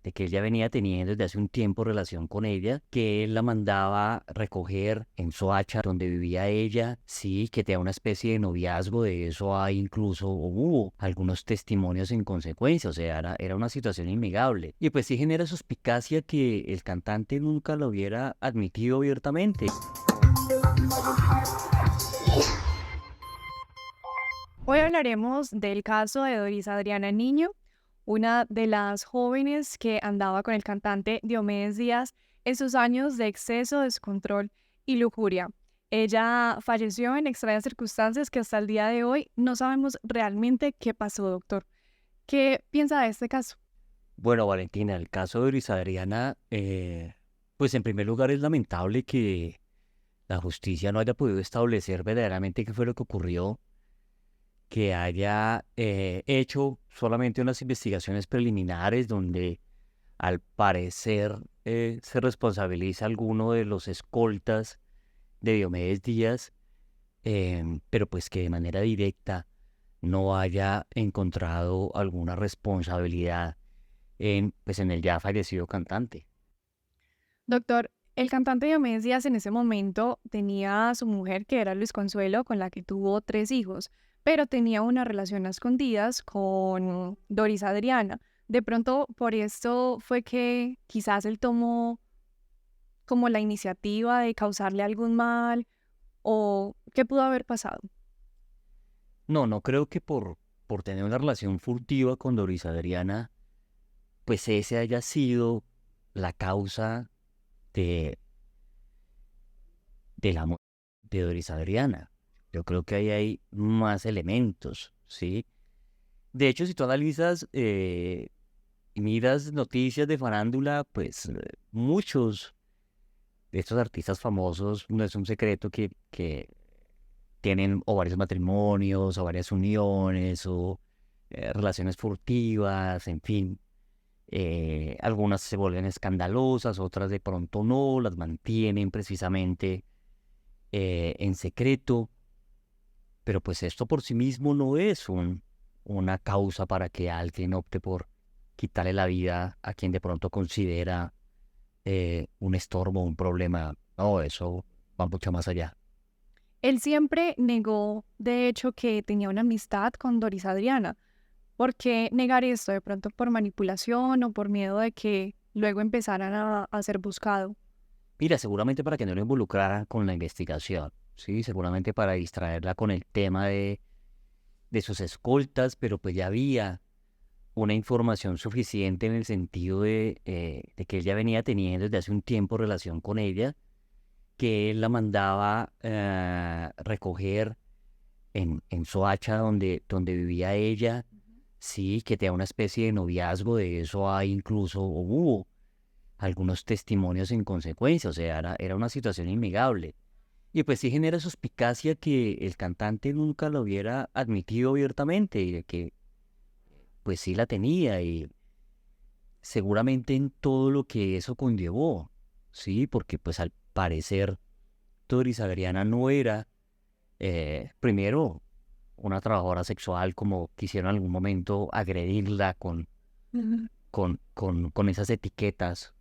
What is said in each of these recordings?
de que él ya venía teniendo desde hace un tiempo relación con ella, que él la mandaba recoger en Soacha, donde vivía ella, sí, que tenía una especie de noviazgo, de eso hay incluso, o hubo algunos testimonios en consecuencia, o sea, era una situación innegable. Y pues sí genera suspicacia que el cantante nunca lo hubiera admitido abiertamente. Hoy hablaremos del caso de Doris Adriana Niño, una de las jóvenes que andaba con el cantante Diomedes Díaz en sus años de exceso, descontrol y lujuria. Ella falleció en extrañas circunstancias que hasta el día de hoy no sabemos realmente qué pasó, doctor. ¿Qué piensa de este caso? Bueno, Valentina, el caso de Doris Adriana, pues en primer lugar es lamentable que la justicia no haya podido establecer verdaderamente qué fue lo que ocurrió, que haya hecho solamente unas investigaciones preliminares donde al parecer se responsabiliza a alguno de los escoltas de Diomedes Díaz, pero pues que de manera directa no haya encontrado alguna responsabilidad pues en el ya fallecido cantante. Doctor, el cantante Diomedes Díaz en ese momento tenía a su mujer, que era Luis Consuelo, con la que tuvo 3 hijos, pero tenía una relación a escondidas con Doris Adriana. De pronto, por esto fue que quizás él tomó como la iniciativa de causarle algún mal o qué pudo haber pasado. No, no creo que por tener una relación furtiva con Doris Adriana, pues ese haya sido la causa de, de la muerte de Doris Adriana. Yo creo que ahí hay más elementos, ¿sí? De hecho, si tú analizas y miras noticias de farándula, pues muchos de estos artistas famosos, no es un secreto que tienen o varios matrimonios, o varias uniones, o relaciones furtivas, en fin. Algunas se vuelven escandalosas, otras de pronto no, las mantienen precisamente en secreto, pero pues esto por sí mismo no es una causa para que alguien opte por quitarle la vida a quien de pronto considera un estorbo, un problema. No, eso va mucho más allá. Él siempre negó, de hecho, que tenía una amistad con Doris Adriana. ¿Por qué negar esto? De pronto por manipulación o por miedo de que luego empezaran a ser buscado. Mira, seguramente para que no lo involucraran con la investigación, ¿sí? Seguramente para distraerla con el tema de sus escoltas, pero pues ya había una información suficiente en el sentido de que él ya venía teniendo desde hace un tiempo relación con ella, que él la mandaba recoger en Soacha, donde vivía ella, sí, que tenía una especie de noviazgo, de eso hay incluso, o hubo algunos testimonios en consecuencia, o sea, era una situación innegable. Y pues sí genera suspicacia que el cantante nunca lo hubiera admitido abiertamente y de que pues sí la tenía y seguramente en todo lo que eso conllevó, sí, porque pues al parecer Doris Adriana no era, primero, una trabajadora sexual como quisieron en algún momento agredirla Ujú. con esas etiquetas.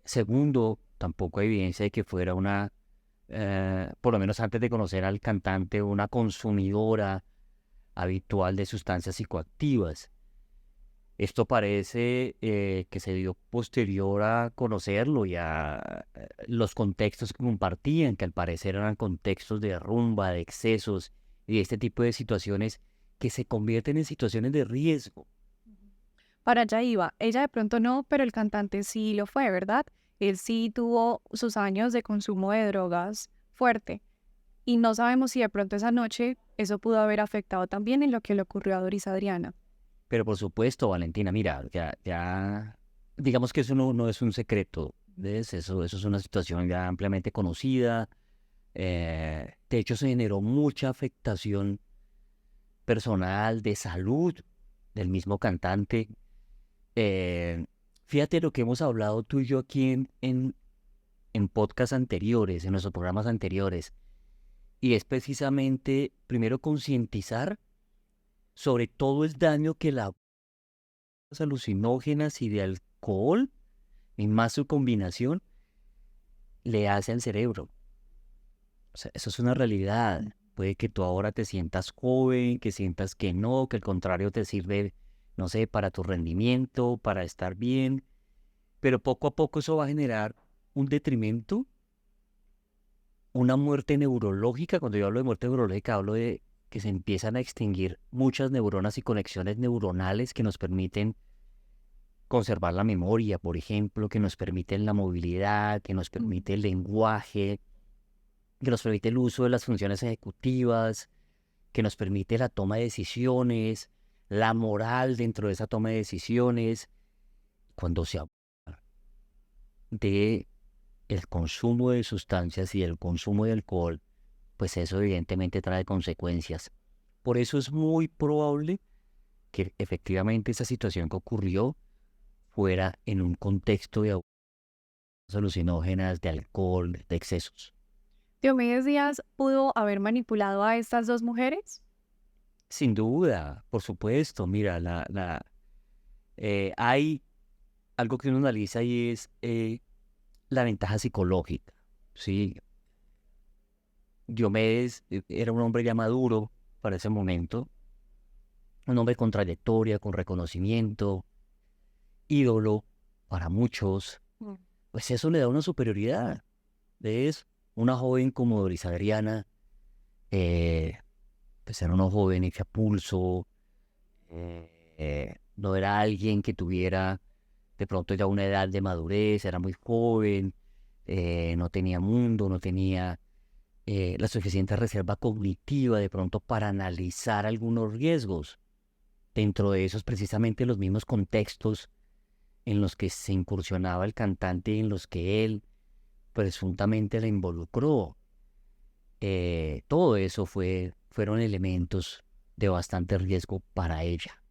Segundo, tampoco hay evidencia de que fuera por lo menos antes de conocer al cantante, una consumidora habitual de sustancias psicoactivas. Esto parece que se dio posterior a conocerlo y a los contextos que compartían, que al parecer eran contextos de rumba, de excesos y de este tipo de situaciones que se convierten en situaciones de riesgo. Para allá iba. Ella de pronto no, pero el cantante sí lo fue, ¿verdad? Él sí tuvo sus años de consumo de drogas fuerte. Y no sabemos si de pronto esa noche eso pudo haber afectado también en lo que le ocurrió a Doris Adriana. Pero por supuesto, Valentina, mira, ya digamos que eso no es un secreto, ¿ves? Eso es una situación ya ampliamente conocida. De hecho, se generó mucha afectación personal, de salud del mismo cantante. Eh, Fíjate lo que hemos hablado tú y yo aquí en podcasts anteriores, en nuestros programas anteriores, y es precisamente, primero, concientizar sobre todo el daño que la alucinógenas y de alcohol, y más su combinación, le hace al cerebro. O sea, eso es una realidad. Puede que tú ahora te sientas joven, que sientas que no, que al contrario te sirve, no sé, para tu rendimiento, para estar bien, pero poco a poco eso va a generar un detrimento, una muerte neurológica. Cuando yo hablo de muerte neurológica, hablo de que se empiezan a extinguir muchas neuronas y conexiones neuronales que nos permiten conservar la memoria, por ejemplo, que nos permiten la movilidad, que nos permite el lenguaje, que nos permite el uso de las funciones ejecutivas, que nos permite la toma de decisiones, la moral dentro de esa toma de decisiones. Cuando se habla de el consumo de sustancias y el consumo de alcohol, pues eso evidentemente trae consecuencias. Por eso es muy probable que efectivamente esa situación que ocurrió fuera en un contexto de alucinógenas, de alcohol, de excesos. ¿Diomedes Díaz pudo haber manipulado a estas dos mujeres? Sin duda, por supuesto. Mira, hay algo que uno analiza y es la ventaja psicológica. ¿Sí? Diomedes era un hombre ya maduro para ese momento, un hombre con trayectoria, con reconocimiento, ídolo para muchos. Pues eso le da una superioridad. ¿Ves? Una joven como Doris Adriana, pues era una joven hecha a pulso, no era alguien que tuviera de pronto ya una edad de madurez, era muy joven, no tenía mundo, no tenía la suficiente reserva cognitiva de pronto para analizar algunos riesgos. Dentro de esos precisamente los mismos contextos en los que se incursionaba el cantante y en los que él presuntamente la involucró. Todo eso fueron elementos de bastante riesgo para ella.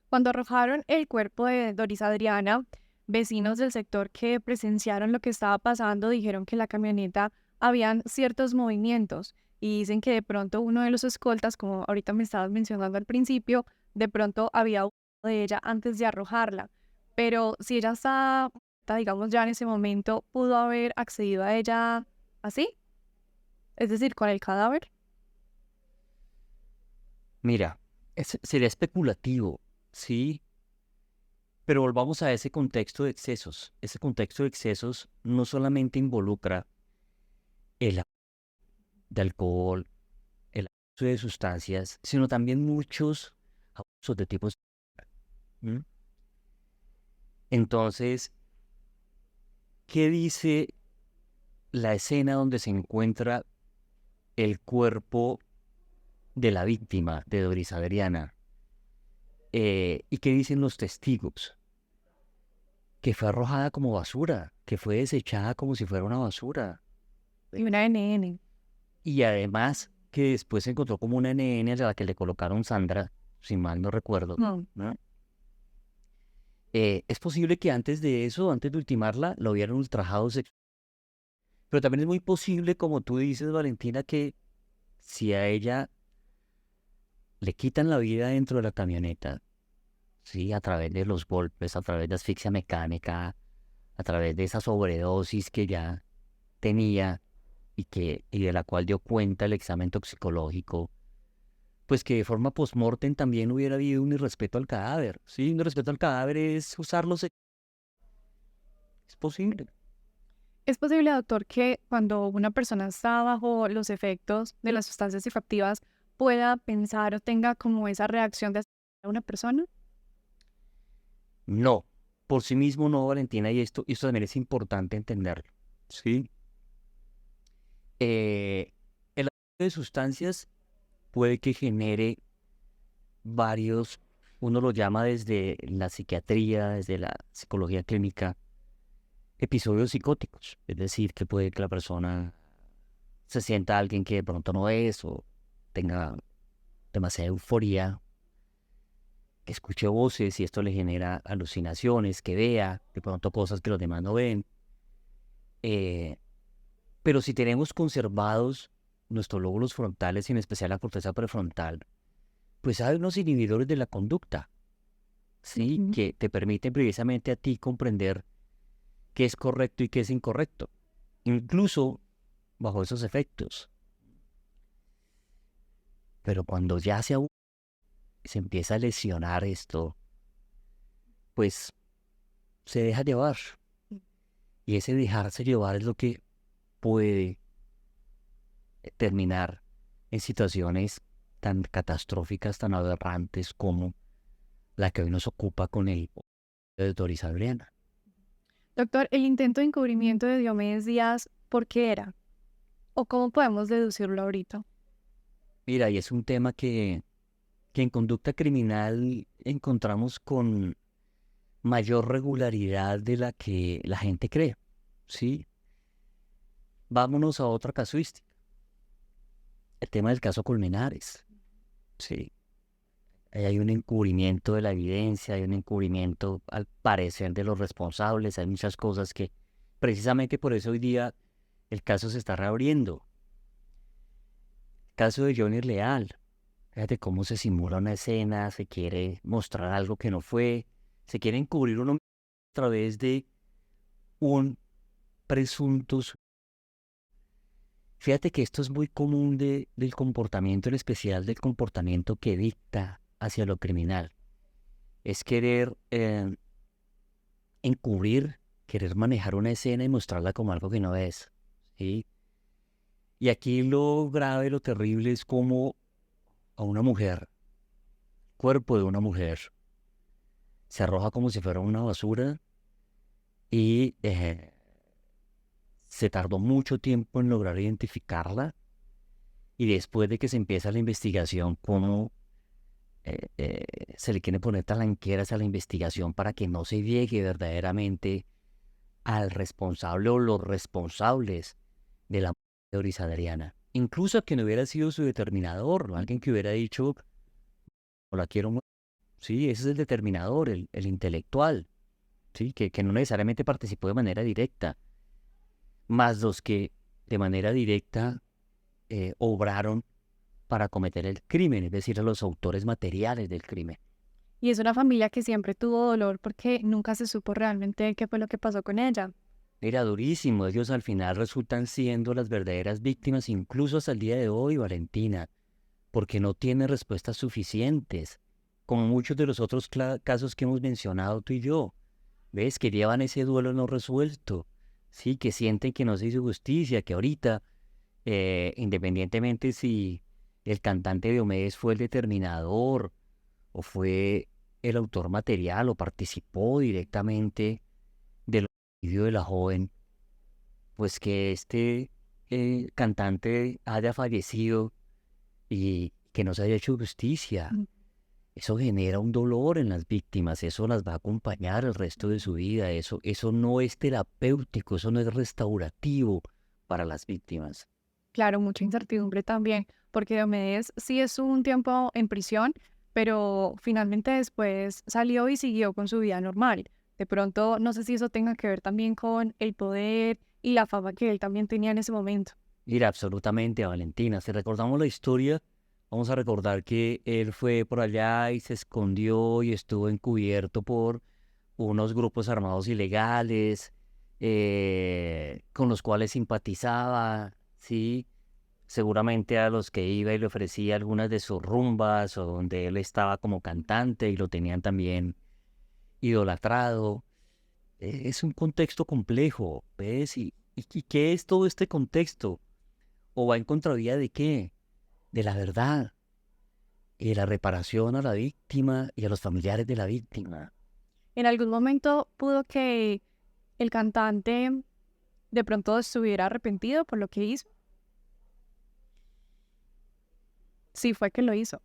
Cuando arrojaron el cuerpo de Doris Adriana, vecinos del sector que presenciaron lo que estaba pasando dijeron que en la camioneta habían ciertos movimientos y dicen que de pronto uno de los escoltas, como ahorita me estabas mencionando al principio, de pronto había huido de ella antes de arrojarla. Pero si ella está, digamos, ya en ese momento, ¿pudo haber accedido a ella así? Es decir, con el cadáver. Mira, sería especulativo, ¿sí? Pero volvamos a ese contexto de excesos. Ese contexto de excesos no solamente involucra el abuso de alcohol, el abuso de sustancias, sino también muchos abusos de tipos. ¿Mm? Entonces, ¿qué dice la escena donde se encuentra el cuerpo de la víctima de Doris Adriana? ¿Y qué dicen los testigos? Que fue arrojada como basura, que fue desechada como si fuera una basura. Y una NN. Y además que después se encontró como una NN a la que le colocaron Sandra, si mal no recuerdo. No. ¿No? Es posible que antes de eso, antes de ultimarla, lo hubieran ultrajado sexualmente. Pero también es muy posible, como tú dices, Valentina, que si a ella le quitan la vida dentro de la camioneta, ¿sí? A través de los golpes, a través de asfixia mecánica, a través de esa sobredosis que ya tenía y de la cual dio cuenta el examen toxicológico, pues que de forma post-mortem también hubiera habido un irrespeto al cadáver. Sí, un irrespeto al cadáver es usarlo. Es posible. ¿Es posible, doctor, que cuando una persona está bajo los efectos de las sustancias psicoactivas pueda pensar o tenga como esa reacción de asesinar a una persona? No, por sí mismo no, Valentina, y esto también es importante entenderlo. Sí. El abuso de sustancias puede que genere varios, uno lo llama desde la psiquiatría, desde la psicología clínica, episodios psicóticos. Es decir, que puede que la persona se sienta alguien que de pronto no es o tenga demasiada euforia, que escuche voces y esto le genera alucinaciones, que vea de pronto cosas que los demás no ven. Eh, pero si tenemos conservados nuestros lóbulos frontales y en especial la corteza prefrontal, pues hay unos inhibidores de la conducta. ¿sí? Ujú. Que te permiten precisamente a ti comprender qué es correcto y qué es incorrecto, incluso bajo esos efectos. Pero cuando ya se empieza a lesionar esto, pues se deja llevar. Y ese dejarse llevar es lo que puede terminar en situaciones tan catastróficas, tan aberrantes como la que hoy nos ocupa con el de Doris Adriana. Doctor, el intento de encubrimiento de Diomedes Díaz, ¿por qué era? ¿O cómo podemos deducirlo ahorita? Mira, y es un tema que en conducta criminal encontramos con mayor regularidad de la que la gente cree, ¿sí? Vámonos a otra casuística, el tema del caso Colmenares, ¿sí? Ahí hay un encubrimiento de la evidencia, hay un encubrimiento al parecer de los responsables, hay muchas cosas que precisamente por eso hoy día el caso se está reabriendo. Caso de Johnny Leal, fíjate cómo se simula una escena, se quiere mostrar algo que no fue, se quiere encubrir uno a través de un presunto. Fíjate que esto es muy común del comportamiento, en especial del comportamiento que dicta hacia lo criminal. Es querer encubrir, querer manejar una escena y mostrarla como algo que no es, ¿sí? Y aquí lo grave, lo terrible es como a una mujer, cuerpo de una mujer, se arroja como si fuera una basura y se tardó mucho tiempo en lograr identificarla y después de que se empieza la investigación, como se le quiere poner talanqueras a la investigación para que no se llegue verdaderamente al responsable o los responsables de la muerte de Doris Adriana. Incluso que no hubiera sido su determinador, ¿no? Alguien que hubiera dicho, o la quiero muerta. Sí, ese es el determinador, el intelectual, ¿sí? Que no necesariamente participó de manera directa, más los que de manera directa obraron para cometer el crimen, es decir, a los autores materiales del crimen. Y es una familia que siempre tuvo dolor porque nunca se supo realmente qué fue lo que pasó con ella. Era durísimo, ellos al final resultan siendo las verdaderas víctimas, incluso hasta el día de hoy, Valentina, porque no tienen respuestas suficientes, como muchos de los otros casos que hemos mencionado tú y yo. ¿Ves? Que llevan ese duelo no resuelto, ¿sí? Que sienten que no se hizo justicia, que ahorita, independientemente si el cantante Diomedes fue el determinador o fue el autor material o participó directamente del homicidio de la joven, pues que este cantante haya fallecido y que no se haya hecho justicia. Mm. Eso genera un dolor en las víctimas, eso las va a acompañar el resto de su vida, eso no es terapéutico, eso no es restaurativo para las víctimas. Claro, mucha incertidumbre también, porque Diomedes sí estuvo un tiempo en prisión, pero finalmente después salió y siguió con su vida normal. De pronto, no sé si eso tenga que ver también con el poder y la fama que él también tenía en ese momento. Mira, absolutamente, Valentina, si recordamos la historia, vamos a recordar que él fue por allá y se escondió y estuvo encubierto por unos grupos armados ilegales, con los cuales simpatizaba, ¿sí? Seguramente a los que iba y le ofrecía algunas de sus rumbas o donde él estaba como cantante y lo tenían también idolatrado. Es un contexto complejo, ¿ves? ¿Y qué es todo este contexto? ¿O va en contravía de qué? De la verdad y de la reparación a la víctima y a los familiares de la víctima. En algún momento pudo que el cantante de pronto estuviera arrepentido por lo que hizo. Sí, fue que lo hizo.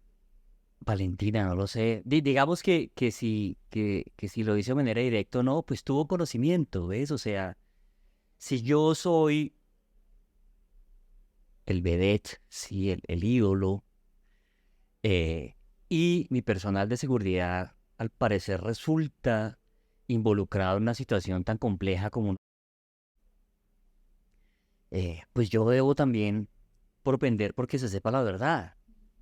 Valentina, no lo sé. Digamos que si lo hizo de manera directa o no, pues tuvo conocimiento, ¿ves? O sea, si yo soy el vedette, sí, el ídolo, eh, y mi personal de seguridad al parecer resulta involucrado en una situación tan compleja como, pues yo debo también propender porque se sepa la verdad,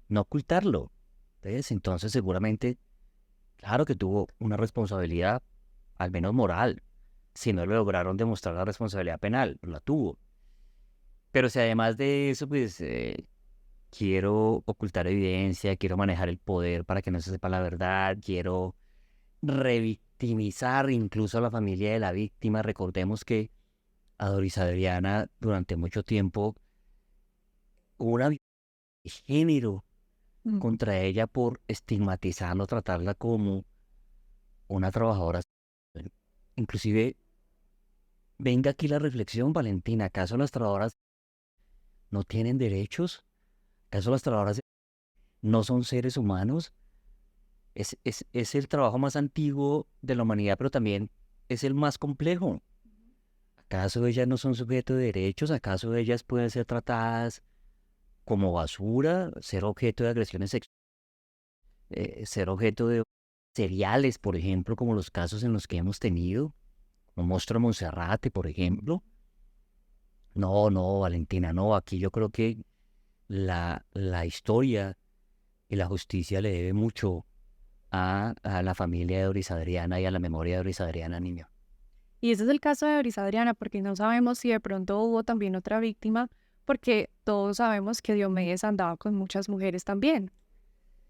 no ocultarlo, ¿ves? Entonces seguramente Claro que tuvo una responsabilidad, al menos moral. Si no le lograron demostrar la responsabilidad penal, la tuvo. Pero si además de eso, pues quiero ocultar evidencia, quiero manejar el poder para que no se sepa la verdad, quiero revictimizar incluso a la familia de la víctima. Recordemos que a Doris Adriana durante mucho tiempo hubo una violencia de género Mm. contra ella por estigmatizarla o tratarla como una trabajadora sexual. Inclusive, venga aquí la reflexión, Valentina, ¿acaso las trabajadoras no tienen derechos? ¿Acaso las trabajadoras no son seres humanos? Es el trabajo más antiguo de la humanidad, pero también es el más complejo. ¿Acaso ellas no son sujetos de derechos? ¿Acaso ellas pueden ser tratadas como basura, ser objeto de agresiones sexuales, ser objeto de seriales, por ejemplo, como los casos en los que hemos tenido, como Monstruo de Monserrate, por ejemplo? No, no, Valentina, no. Aquí yo creo que la historia y la justicia le debe mucho a la familia de Doris Adriana y a la memoria de Doris Adriana, niño. Y ese es el caso de Doris Adriana, porque no sabemos si de pronto hubo también otra víctima, porque todos sabemos que Diomedes andaba con muchas mujeres también.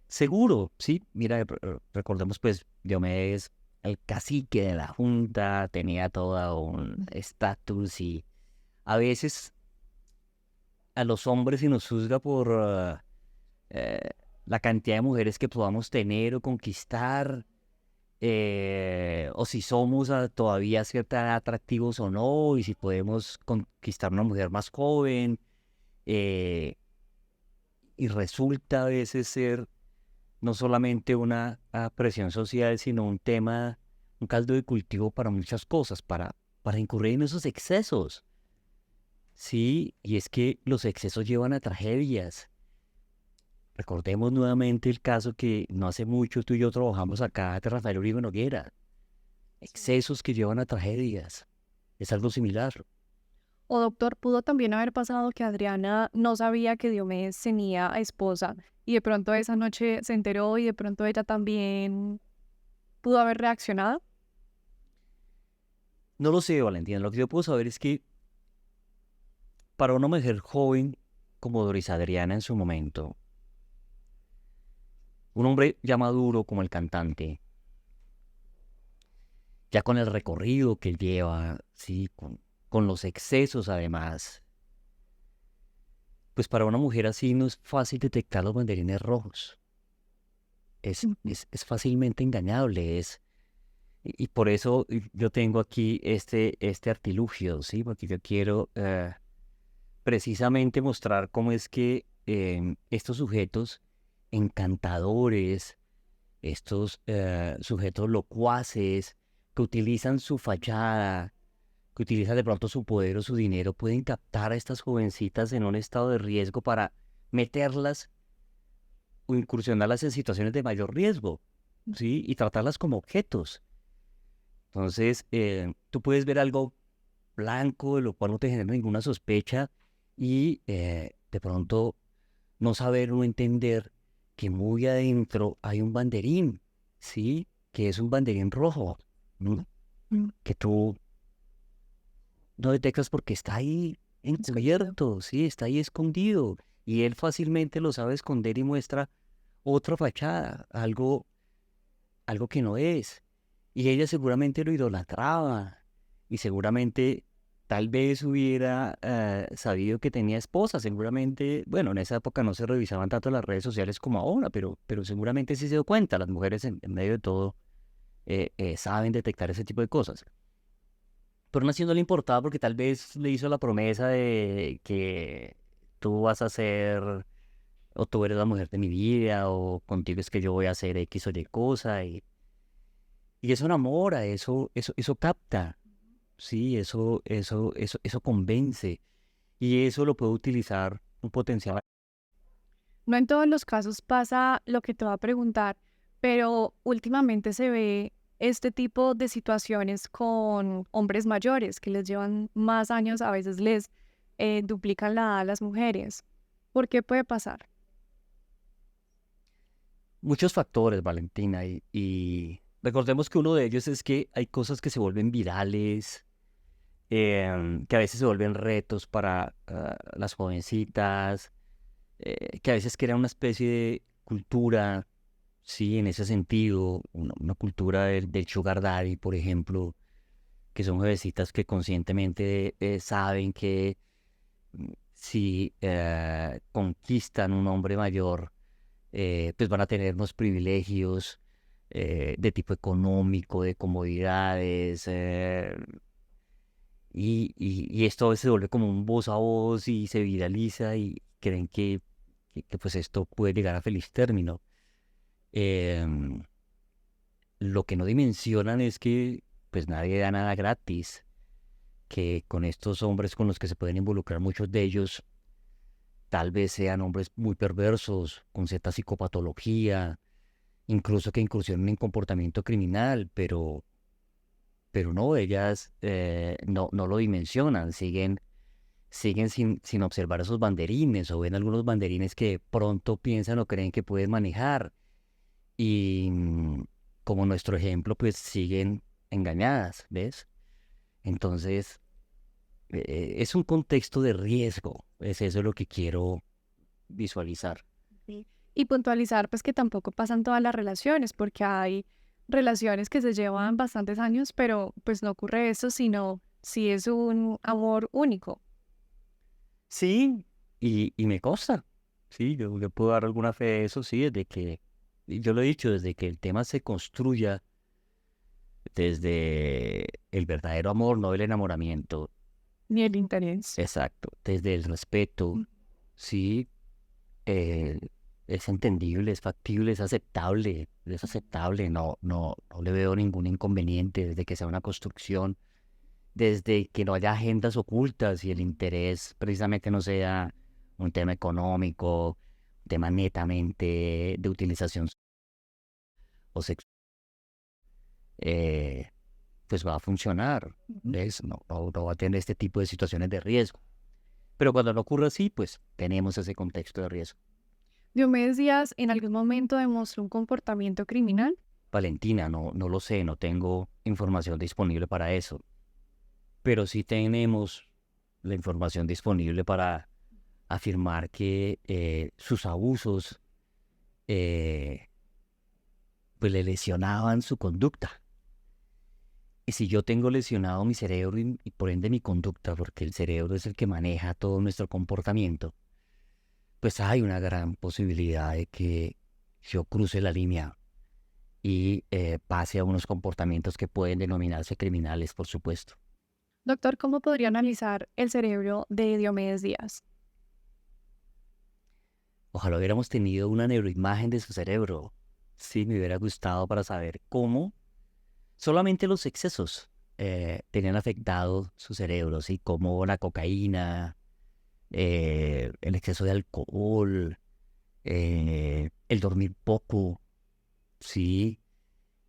Seguro, sí. Mira, recordemos pues, Diomedes, el cacique de la junta, tenía todo un estatus y a veces a los hombres se nos juzga por eh, la cantidad de mujeres que podamos tener o conquistar, o si somos todavía a cierta edad atractivos o no, y si podemos conquistar una mujer más joven, eh, y resulta a veces ser no solamente una presión social, sino un tema, un caldo de cultivo para muchas cosas, para incurrir en esos excesos. Sí, y es que los excesos llevan a tragedias. Recordemos nuevamente el caso que no hace mucho tú y yo trabajamos acá de Rafael Uribe Noguera. Excesos que llevan a tragedias. Es algo similar. O doctor, pudo también haber pasado que Adriana no sabía que Diomedes tenía esposa y de pronto esa noche se enteró y de pronto ella también pudo haber reaccionado. No lo sé, Valentina. Lo que yo puedo saber es que para una mujer joven como Doris Adriana en su momento, un hombre ya maduro como el cantante, ya con el recorrido que él lleva, sí, con los excesos además, pues para una mujer así no es fácil detectar los banderines rojos. Ujú. Es fácilmente engañable, y por eso yo tengo aquí este artilugio, ¿sí? Porque yo quiero precisamente mostrar cómo es que estos sujetos encantadores, estos sujetos locuaces, que utilizan su fachada, que utilizan de pronto su poder o su dinero, pueden captar a estas jovencitas en un estado de riesgo para meterlas o incursionarlas en situaciones de mayor riesgo, ¿sí? Y tratarlas como objetos. Entonces, tú puedes ver algo blanco, de lo cual no te genera ninguna sospecha, y de pronto no saber o no entender que muy adentro hay un banderín, ¿sí? Que es un banderín rojo, ¿no? Mm. Que tú no detectas porque está ahí Escondido. encubierto, ¿sí? Está ahí escondido. Y él fácilmente lo sabe esconder y muestra otra fachada, algo que no es. Y ella seguramente lo idolatraba. Y seguramente tal vez hubiera sabido que tenía esposa. Seguramente, bueno, en esa época no se revisaban tanto las redes sociales como ahora, pero seguramente sí se dio cuenta. Las mujeres en medio de todo saben detectar ese tipo de cosas. Pero aún así no le importaba porque tal vez le hizo la promesa de que tú vas a ser, o tú eres la mujer de mi vida, o contigo es que yo voy a hacer X o Y cosa, y eso enamora, eso capta, sí, eso convence, y eso lo puede utilizar un potencial. No en todos los casos pasa lo que te va a preguntar, pero últimamente se ve este tipo de situaciones con hombres mayores que les llevan más años, a veces les duplican la edad a las mujeres. ¿Por qué puede pasar? Muchos factores, Valentina, y recordemos que uno de ellos es que hay cosas que se vuelven virales, que a veces se vuelven retos para las jovencitas, que a veces crean una especie de cultura, sí, en ese sentido, una cultura del sugar daddy, por ejemplo, que son jovencitas que conscientemente saben que si conquistan un hombre mayor, pues van a tener unos privilegios de tipo económico, de comodidades, y esto a veces se vuelve como un voz a voz y se viraliza y creen que, pues esto puede llegar a feliz término. Em, lo que no dimensionan es que pues nadie da nada gratis, que con estos hombres con los que se pueden involucrar muchos de ellos, tal vez sean hombres muy perversos, con cierta psicopatología, incluso que incursionen en comportamiento criminal, pero no, ellas no lo dimensionan, siguen sin observar esos banderines o ven algunos banderines que pronto piensan o creen que pueden manejar y como nuestro ejemplo, pues siguen engañadas, ¿ves? Entonces, es un contexto de riesgo, es eso lo que quiero visualizar. Sí. Y puntualizar, pues que tampoco pasan todas las relaciones, porque hay relaciones que se llevan bastantes años, pero pues no ocurre eso, sino si es un amor único. Sí, y me consta, sí, yo le puedo dar alguna fe de eso, sí, desde que, y yo lo he dicho, desde que el tema se construya desde el verdadero amor, no el enamoramiento, Ni el interés. exacto, desde el respeto, sí, eh, es entendible, es factible, es aceptable, no le veo ningún inconveniente desde que sea una construcción, desde que no haya agendas ocultas y el interés precisamente no sea un tema económico, un tema netamente de utilización o sexual, pues va a funcionar, Ujú. ¿ves? No va a tener este tipo de situaciones de riesgo. Pero cuando no ocurra así, pues tenemos ese contexto de riesgo. Diomedes Díaz en algún momento demostró un comportamiento criminal. Valentina, no lo sé, no tengo información disponible para eso, pero sí tenemos la información disponible para afirmar que sus abusos eh, pues le lesionaban su conducta. Y si yo tengo lesionado mi cerebro y por ende mi conducta, porque el cerebro es el que maneja todo nuestro comportamiento, pues hay una gran posibilidad de que yo cruce la línea y pase a unos comportamientos que pueden denominarse criminales, por supuesto. Doctor, ¿cómo podría analizar el cerebro de Diomedes Díaz? Ojalá hubiéramos tenido una neuroimagen de su cerebro. Sí, me hubiera gustado para saber cómo solamente los excesos tenían afectado su cerebro, ¿sí? Como la cocaína, el exceso de alcohol, el dormir poco, ¿sí?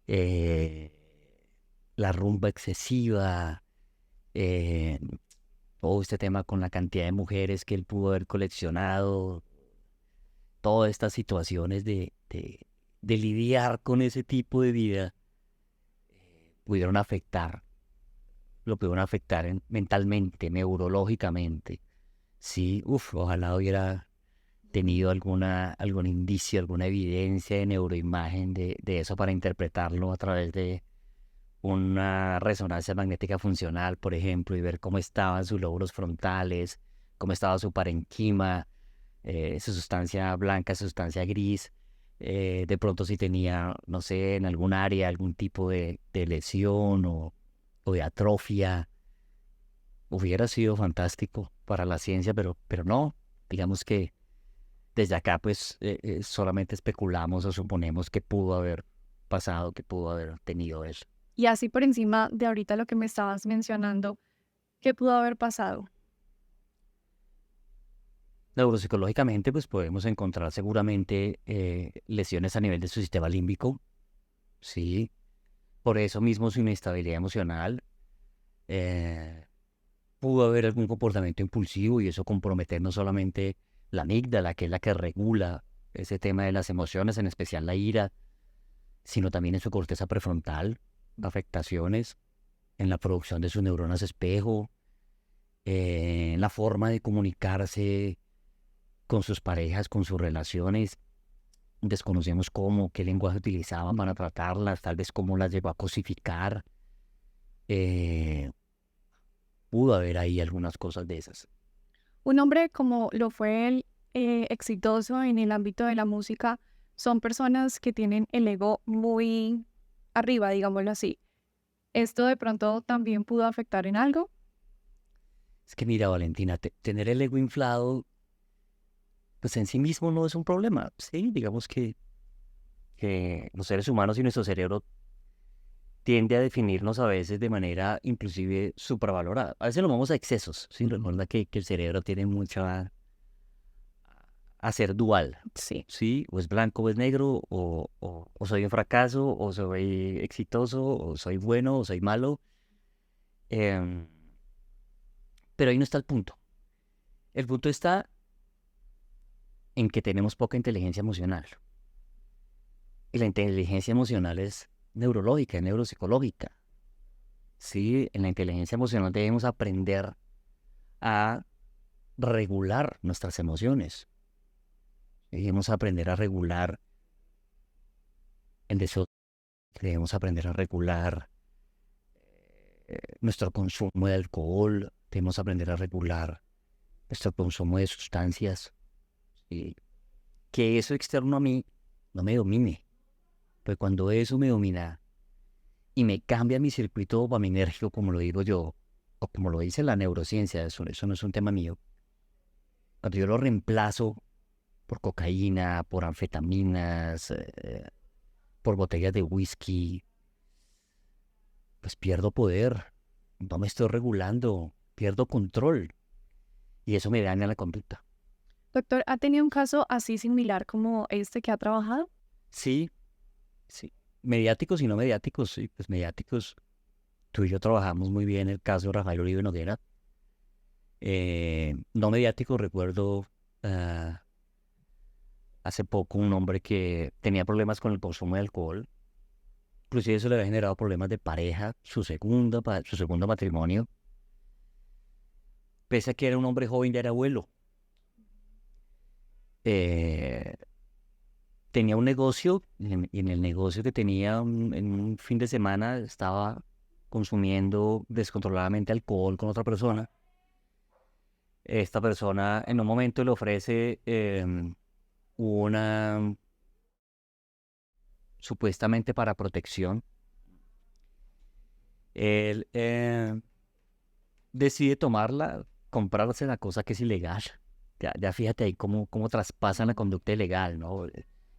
Eh, la rumba excesiva, eh, todo este tema con la cantidad de mujeres que él pudo haber coleccionado, todas estas situaciones de lidiar con ese tipo de vida pudieron afectar, lo pudieron afectar mentalmente, neurológicamente. Sí, ojalá hubiera tenido algún indicio, alguna evidencia de neuroimagen de eso para interpretarlo a través de una resonancia magnética funcional, por ejemplo, y ver cómo estaban sus lóbulos frontales, cómo estaba su parenquima, su sustancia blanca, su sustancia gris, de pronto si tenía, no sé, en algún área algún tipo de lesión o de atrofia, hubiera sido fantástico para la ciencia, pero no, digamos que desde acá pues solamente especulamos o suponemos que pudo haber pasado, que pudo haber tenido eso. Y así por encima de ahorita lo que me estabas mencionando, ¿qué pudo haber pasado? Neuropsicológicamente, pues podemos encontrar seguramente lesiones a nivel de su sistema límbico, sí, por eso mismo su inestabilidad emocional, eh, pudo haber algún comportamiento impulsivo y eso comprometer no solamente la amígdala, que es la que regula ese tema de las emociones, en especial la ira, sino también en su corteza prefrontal, afectaciones en la producción de sus neuronas espejo, en la forma de comunicarse con sus parejas, con sus relaciones. Desconocemos cómo, qué lenguaje utilizaban para tratarlas, tal vez cómo las llegó a cosificar. Eh, Pudo haber ahí algunas cosas de esas. Un hombre como lo fue él, exitoso en el ámbito de la música, son personas que tienen el ego muy arriba, digámoslo así. ¿Esto de pronto también pudo afectar en algo? Es que mira, Valentina, tener el ego inflado, pues en sí mismo no es un problema. Sí, digamos que los seres humanos y nuestro cerebro tiende a definirnos a veces de manera inclusive supravalorada. A veces lo vamos a excesos, ¿sí? Recuerda que el cerebro tiene mucho a ser dual, Sí. ¿sí? O es blanco o es negro, o soy un fracaso, o soy exitoso, o soy bueno, o soy malo. Em, pero ahí no está el punto. El punto está en que tenemos poca inteligencia emocional. Y la inteligencia emocional es neurológica, es neuropsicológica. Sí, en la inteligencia emocional debemos aprender a regular nuestras emociones. Debemos aprender a regular el deseo, debemos aprender a regular nuestro consumo de alcohol, debemos aprender a regular nuestro consumo de sustancias. ¿Sí? Que eso externo a mí no me domine. Pues cuando eso me domina y me cambia mi circuito dopaminérgico, como lo digo yo, o como lo dice la neurociencia, eso no es un tema mío. Cuando yo lo reemplazo por cocaína, por anfetaminas, por botellas de whisky, pues pierdo poder, no me estoy regulando, pierdo control y eso me daña la conducta. Doctor, ¿ha tenido un caso así similar como este que ha trabajado? Sí, sí. Mediáticos y no mediáticos, sí, pues mediáticos. Tú y yo trabajamos muy bien el caso de Rafael Uribe Noguera. No mediático, recuerdo hace poco un hombre que tenía problemas con el consumo de alcohol. Inclusive eso le había generado problemas de pareja, su segundo matrimonio. Pese a que era un hombre joven, ya era abuelo. Eh, Tenía un negocio y en el negocio que tenía en un fin de semana estaba consumiendo descontroladamente alcohol con otra persona. Esta persona en un momento le ofrece una supuestamente para protección. Él decide tomarla, comprarse la cosa que es ilegal. Ya fíjate ahí cómo traspasan la conducta ilegal, ¿no?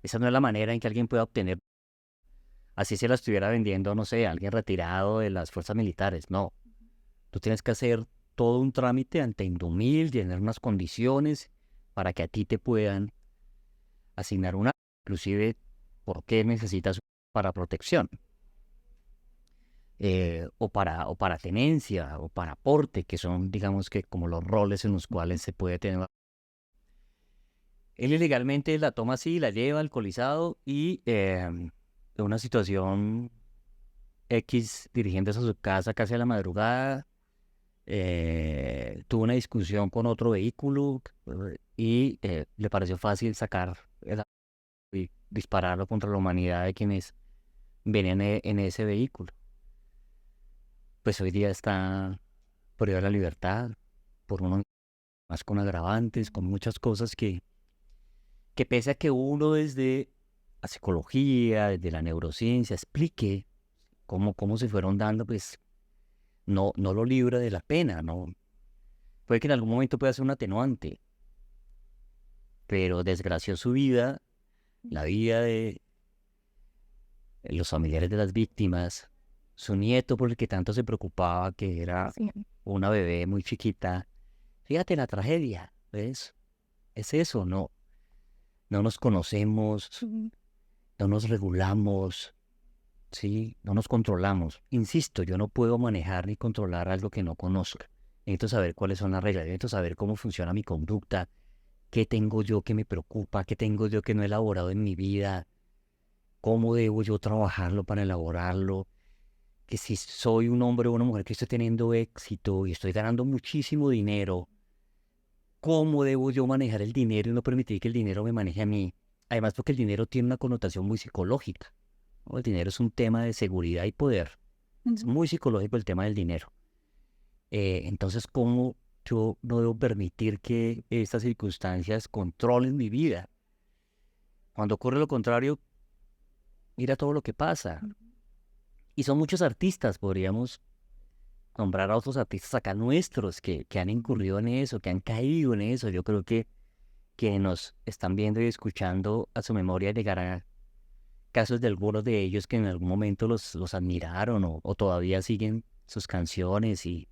Esa no es la manera en que alguien pueda obtener, así se la estuviera vendiendo, no sé, a alguien retirado de las fuerzas militares. No, tú tienes que hacer todo un trámite ante Indumil, llenar unas condiciones para que a ti te puedan asignar una, inclusive, ¿por qué necesitas para protección? O para tenencia, o para aporte, que son, digamos que, como los roles en los cuales se puede tener. Él ilegalmente la toma así, la lleva alcoholizado y en una situación X, dirigiéndose a su casa casi a la madrugada, tuvo una discusión con otro vehículo y le pareció fácil sacar y dispararlo contra la humanidad de quienes venían en ese vehículo. Pues hoy día está privado de la libertad por uno más con agravantes, con muchas cosas que pese a que uno desde la psicología, desde la neurociencia, explique cómo se fueron dando, pues no lo libra de la pena, ¿no? Puede que en algún momento pueda ser un atenuante, pero desgració su vida, la vida de los familiares de las víctimas, su nieto por el que tanto se preocupaba, que era Sí. una bebé muy chiquita. Fíjate la tragedia, ¿ves? Es eso, no nos conocemos, Ujú. no nos regulamos, ¿sí? No nos controlamos. Insisto, yo no puedo manejar ni controlar algo que no conozca. Necesito saber cuáles son las reglas, necesito saber cómo funciona mi conducta, ¿Qué tengo yo que me preocupa? ¿Qué tengo yo que no he elaborado en mi vida? ¿Cómo debo yo trabajarlo para elaborarlo? Que si soy un hombre o una mujer que estoy teniendo éxito y estoy ganando muchísimo dinero, ¿cómo debo yo manejar el dinero y no permitir que el dinero me maneje a mí? Además, porque el dinero tiene una connotación muy psicológica, ¿no? El dinero es un tema de seguridad y poder. Es muy psicológico el tema del dinero. Entonces, ¿cómo yo no debo permitir que estas circunstancias controlen mi vida? Cuando ocurre lo contrario, mira todo lo que pasa. Y son muchos artistas, podríamos nombrar a otros artistas acá nuestros que han incurrido en eso, que han caído en eso. Yo creo que nos están viendo y escuchando a su memoria llegará casos de algunos de ellos que en algún momento los admiraron o todavía siguen sus canciones y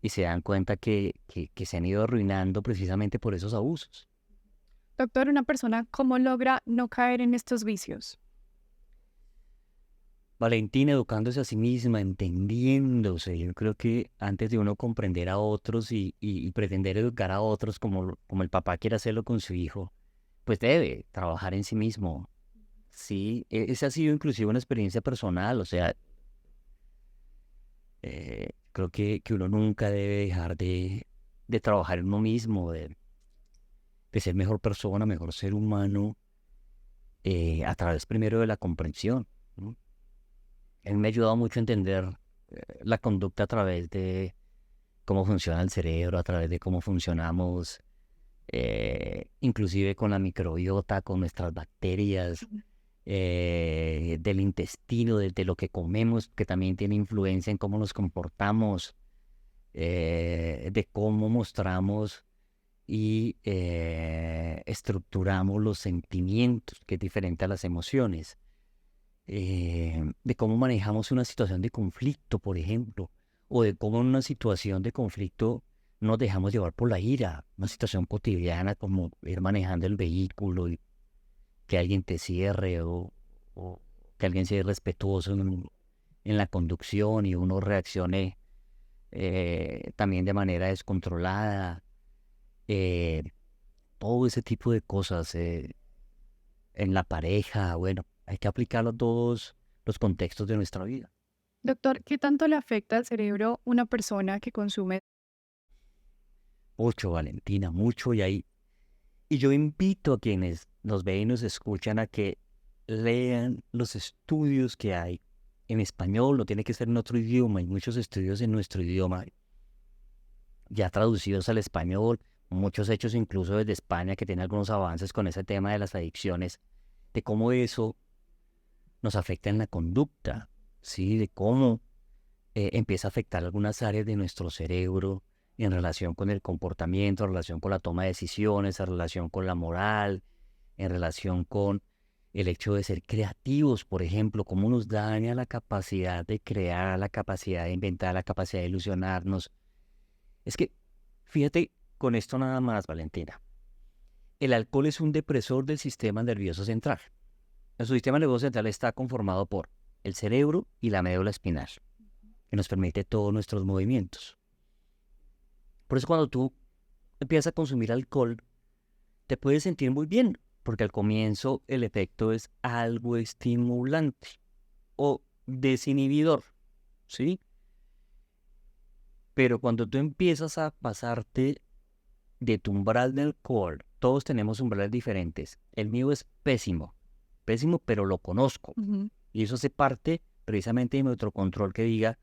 se dan cuenta que se han ido arruinando precisamente por esos abusos. Doctor, una persona, ¿cómo logra no caer en estos vicios? Valentina educándose a sí misma, entendiéndose. Yo creo que antes de uno comprender a otros y pretender educar a otros como el papá quiere hacerlo con su hijo, pues debe trabajar en sí mismo. Sí, esa ha sido inclusive una experiencia personal, o sea, creo que uno nunca debe dejar de trabajar en uno mismo, de ser mejor persona, mejor ser humano, a través primero de la comprensión, ¿no? Él me ha ayudado mucho a entender la conducta a través de cómo funciona el cerebro, a través de cómo funcionamos, inclusive con la microbiota, con nuestras bacterias, del intestino, de lo que comemos, que también tiene influencia en cómo nos comportamos, de cómo mostramos y estructuramos los sentimientos, que es diferente a las emociones, de cómo manejamos una situación de conflicto, por ejemplo, o de cómo en una situación de conflicto nos dejamos llevar por la ira, una situación cotidiana como ir manejando el vehículo y que alguien te cierre o que alguien sea irrespetuoso en la conducción y uno reaccione también de manera descontrolada. eh, Todo ese tipo de cosas en la pareja, bueno, hay que aplicarlo a todos los contextos de nuestra vida. Doctor, ¿qué tanto le afecta al cerebro una persona que consume? Mucho, Valentina, mucho y yo invito a quienes nos ven y nos escuchan a que lean los estudios que hay en español, no tiene que ser en otro idioma, hay muchos estudios en nuestro idioma ya traducidos al español, muchos hechos incluso desde España que tiene algunos avances con ese tema de las adicciones, de cómo eso nos afecta en la conducta, ¿sí? De cómo empieza a afectar algunas áreas de nuestro cerebro en relación con el comportamiento, en relación con la toma de decisiones, en relación con la moral, en relación con el hecho de ser creativos, por ejemplo, cómo nos daña la capacidad de crear, la capacidad de inventar, la capacidad de ilusionarnos. Es que, fíjate con esto nada más, Valentina. El alcohol es un depresor del sistema nervioso central. Nuestro sistema nervioso central está conformado por el cerebro y la médula espinal, que nos permite todos nuestros movimientos. Por eso cuando tú empiezas a consumir alcohol, te puedes sentir muy bien, porque al comienzo el efecto es algo estimulante o desinhibidor, ¿sí? Pero cuando tú empiezas a pasarte de tu umbral del alcohol, todos tenemos umbrales diferentes. El mío es pésimo, pésimo, pero lo conozco. Ujú. Y eso hace parte precisamente de mi autocontrol que diga,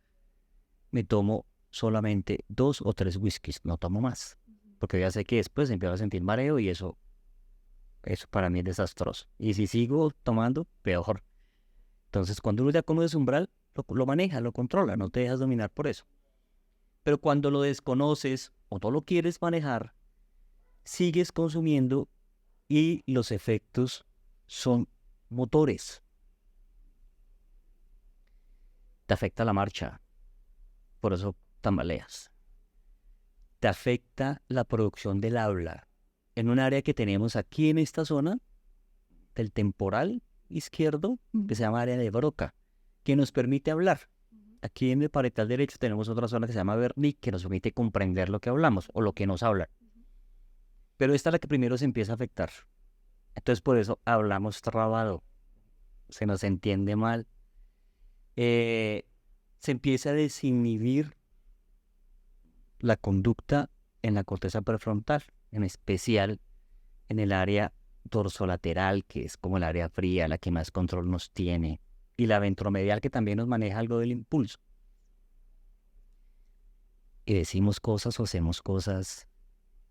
me tomo solamente 2 o 3 whiskies, no tomo más. Porque ya sé que después empiezo a sentir mareo y eso para mí es desastroso. Y si sigo tomando, peor. Entonces, cuando uno ya conoce su umbral, lo maneja, lo controla, no te dejas dominar por eso. Pero cuando lo desconoces o no lo quieres manejar, sigues consumiendo y los efectos son motores. Te afecta la marcha, por eso tambaleas. Te afecta la producción del habla. En un área que tenemos aquí en esta zona, del temporal izquierdo, que se llama área de Broca, que nos permite hablar. Aquí en el parietal derecho tenemos otra zona que se llama Wernicke, que nos permite comprender lo que hablamos o lo que nos hablan. pero esta es la que primero se empieza a afectar. Entonces por eso hablamos trabado, se nos entiende mal. Eh, Se empieza a desinhibir la conducta en la corteza prefrontal, en especial en el área dorsolateral, que es como el área fría, la que más control nos tiene, y la ventromedial, que también nos maneja algo del impulso. Y decimos cosas o hacemos cosas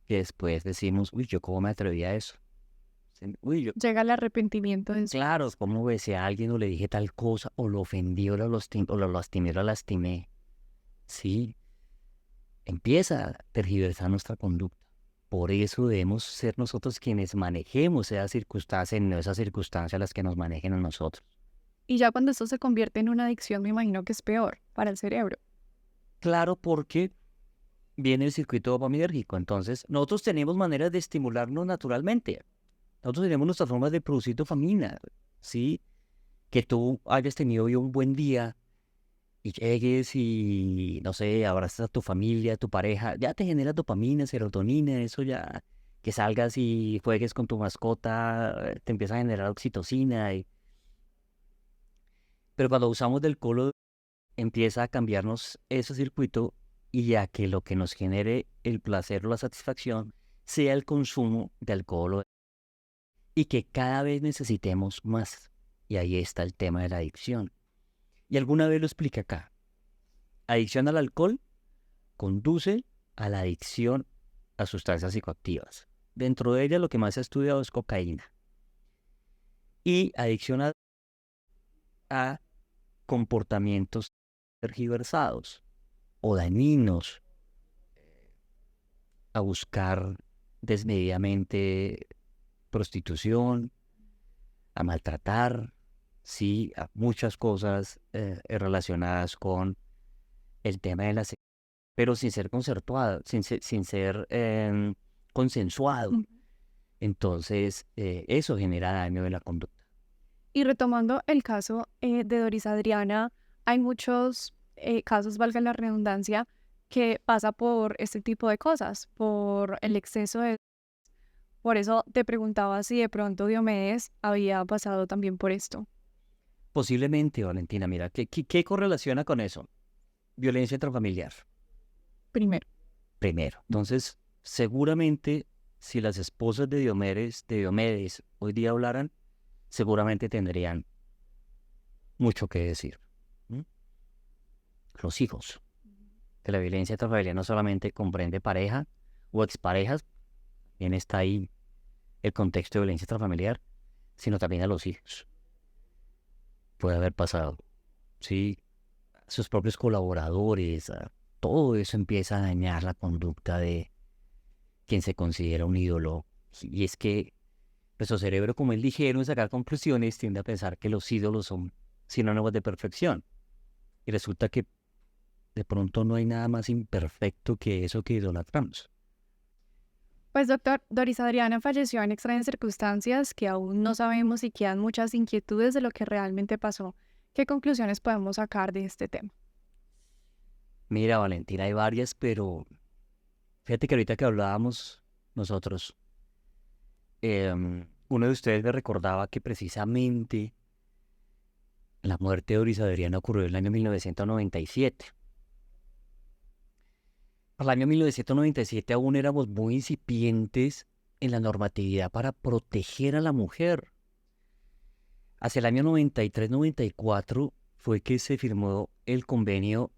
que después decimos, uy, ¿yo cómo me atreví a eso? Uy, yo, Llega el arrepentimiento de eso. claro, ¿cómo besé a alguien o le dije tal cosa, o lo ofendí, o lo lastimé, o lo lastimé? Sí, empieza a tergiversar nuestra conducta. Por eso debemos ser nosotros quienes manejemos esas circunstancias, no esas circunstancias las que nos manejen a nosotros. Y ya cuando esto se convierte en una adicción, me imagino que es peor para el cerebro. Claro, porque viene el circuito dopaminérgico. Entonces, nosotros tenemos maneras de estimularnos naturalmente. Nosotros tenemos nuestras formas de producir dopamina, ¿sí? Que tú hayas tenido hoy un buen día y llegues y, no sé, abrazas a tu familia, a tu pareja, ya te genera dopamina, serotonina, eso ya, que salgas y juegues con tu mascota, te empieza a generar oxitocina. Pero cuando usamos del alcohol empieza a cambiarnos ese circuito y ya que lo que nos genere el placer o la satisfacción sea el consumo de alcohol y que cada vez necesitemos más. Y ahí está el tema de la adicción. Y alguna vez lo expliqué acá. Adicción al alcohol conduce a la adicción a sustancias psicoactivas. Dentro de ella lo que más se ha estudiado es cocaína. Y adicción a comportamientos tergiversados o dañinos, a buscar desmedidamente prostitución, a maltratar, sí, a muchas cosas relacionadas con el tema de la sexualidad, pero sin ser concertuado, sin ser consensuado. Mm. Entonces, eso genera daño de la conducta. Y retomando el caso de Doris Adriana, hay muchos casos, valga la redundancia, que pasa por este tipo de cosas, por el exceso de... Por eso te preguntaba si de pronto Diomedes había pasado también por esto. Posiblemente, Valentina, mira, ¿qué correlaciona con eso? Violencia intrafamiliar, Primero. primero. Entonces, seguramente, si las esposas de Diomedes hoy día hablaran, seguramente tendrían mucho que decir. ¿Mm? Los hijos. Que la violencia intrafamiliar no solamente comprende pareja o exparejas, bien está ahí el contexto de violencia intrafamiliar, sino también a los hijos. Puede haber pasado, ¿sí? Sus propios colaboradores, todo eso empieza a dañar la conducta de quien se considera un ídolo. Y es que nuestro cerebro, como él dijeron, sacar conclusiones, tiende a pensar que los ídolos son sinónimos de perfección. Y resulta que de pronto no hay nada más imperfecto que eso que idolatramos. Pues doctor, Doris Adriana falleció en extrañas circunstancias que aún no sabemos y quedan muchas inquietudes de lo que realmente pasó. ¿Qué conclusiones podemos sacar de este tema? Mira, Valentina, hay varias, pero fíjate que ahorita que hablábamos nosotros, uno de ustedes me recordaba que precisamente la muerte de Doris Adriana ocurrió en el año 1997. Para el año 1997 aún éramos muy incipientes en la normatividad para proteger a la mujer. Hacia el año 93-94 fue que se firmó el convenio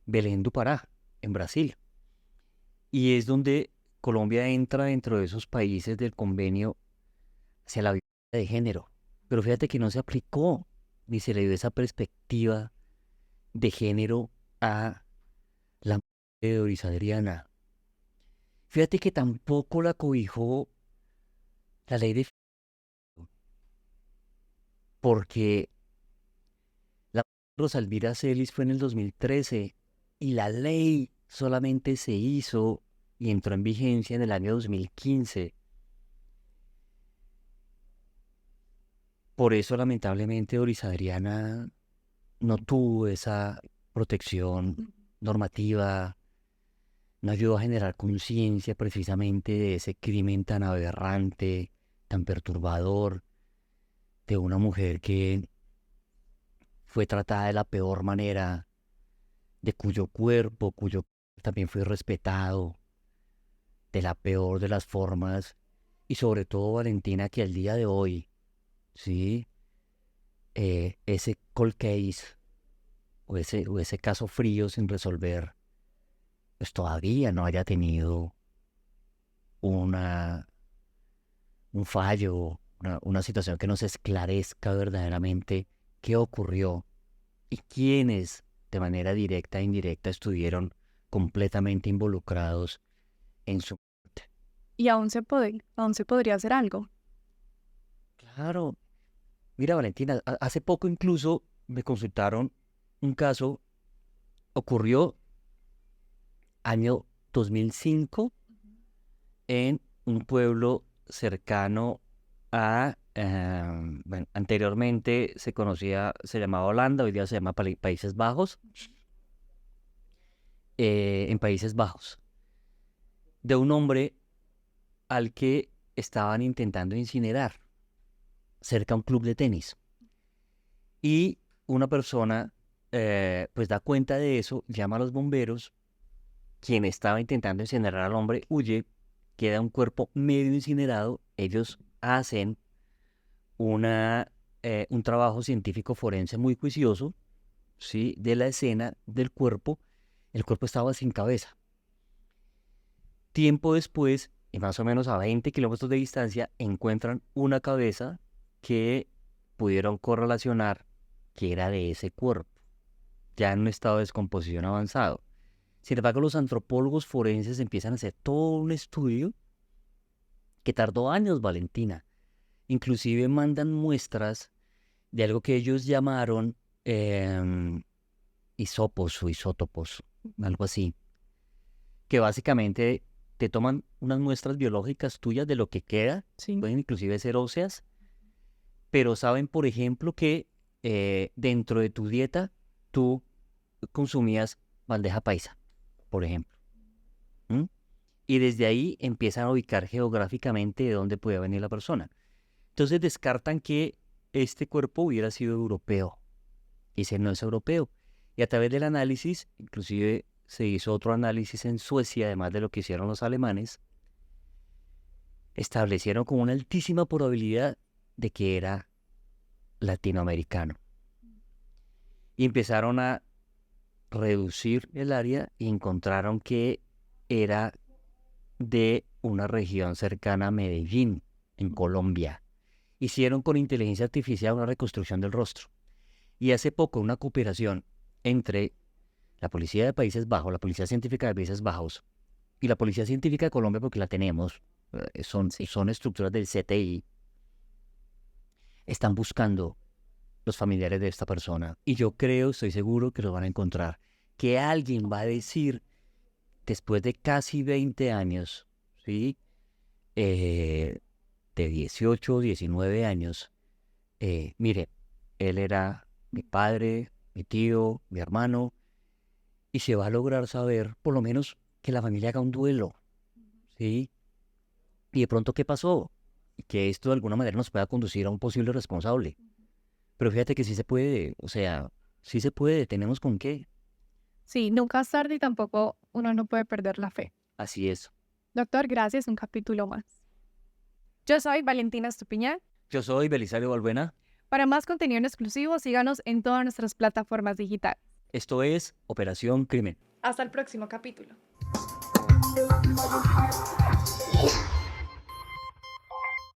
Belém do Pará, en Brasil. Y es donde Colombia entra dentro de esos países del convenio hacia la violencia de género. Pero fíjate que no se aplicó ni se le dio esa perspectiva de género a la muerte de Doris Adriana. Fíjate que tampoco la cobijó la ley de... porque la Rosalvira Celis fue en el 2013 y la ley solamente se hizo y entró en vigencia en el año 2015. Por eso, lamentablemente, Doris Adriana no tuvo esa protección normativa, no ayudó a generar conciencia precisamente de ese crimen tan aberrante, tan perturbador, de una mujer que fue tratada de la peor manera, de cuyo también fue respetado, de la peor de las formas, y sobre todo, Valentina, que al día de hoy, ¿sí? Ese cold case o ese caso frío sin resolver, pues todavía no haya tenido una, un fallo, una situación que nos esclarezca verdaderamente qué ocurrió y quiénes de manera directa e indirecta estuvieron completamente involucrados en su muerte. Y aún se podría hacer algo. Claro, mira Valentina, hace poco incluso me consultaron un caso, ocurrió año 2005 en un pueblo cercano a, bueno, anteriormente se llamaba Holanda, hoy día se llama Países Bajos, en Países Bajos, de un hombre al que estaban intentando incinerar cerca a un club de tenis. Y una persona pues da cuenta de eso, llama a los bomberos, quien estaba intentando incinerar al hombre huye, queda un cuerpo medio incinerado, ellos hacen un trabajo científico forense muy juicioso, ¿sí? De la escena del cuerpo. El cuerpo estaba sin cabeza. Tiempo después, y más o menos a 20 kilómetros de distancia, encuentran una cabeza que pudieron correlacionar que era de ese cuerpo, ya en un estado de descomposición avanzado. Sin embargo, los antropólogos forenses empiezan a hacer todo un estudio que tardó años, Valentina. Inclusive mandan muestras de algo que ellos llamaron hisopos o isótopos, algo así, que básicamente te toman unas muestras biológicas tuyas de lo que queda, Sí. pueden inclusive ser óseas, pero saben, por ejemplo, que dentro de tu dieta tú consumías bandeja paisa, por ejemplo. ¿Mm? Y desde ahí empiezan a ubicar geográficamente de dónde podía venir la persona. Entonces descartan que este cuerpo hubiera sido europeo. Y ese no es europeo. Y a través del análisis, inclusive se hizo otro análisis en Suecia, además de lo que hicieron los alemanes, establecieron con una altísima probabilidad de que era latinoamericano. Y empezaron a reducir el área y encontraron que era de una región cercana a Medellín, en Colombia. Hicieron con inteligencia artificial una reconstrucción del rostro. Y hace poco una cooperación entre la Policía de Países Bajos, la Policía Científica de Países Bajos y la Policía Científica de Colombia, porque la tenemos, son estructuras del CTI, están buscando los familiares de esta persona. Y yo creo, estoy seguro que lo van a encontrar. Que alguien va a decir, después de casi 20 años, ¿sí? De 18 o 19 años, mire, él era mi padre, mi tío, mi hermano, y se va a lograr saber, por lo menos, que la familia haga un duelo, ¿sí? Y de pronto, ¿qué pasó? Y que esto de alguna manera nos pueda conducir a un posible responsable. Pero fíjate que sí se puede, o sea, sí se puede, tenemos con qué. Sí, nunca es tarde y tampoco uno no puede perder la fe. Así es. Doctor, gracias, un capítulo más. Yo soy Valentina Estupiñán. Yo soy Belisario Balbuena. Para más contenido en exclusivo, síganos en todas nuestras plataformas digitales. Esto es Operación Crimen. Hasta el próximo capítulo.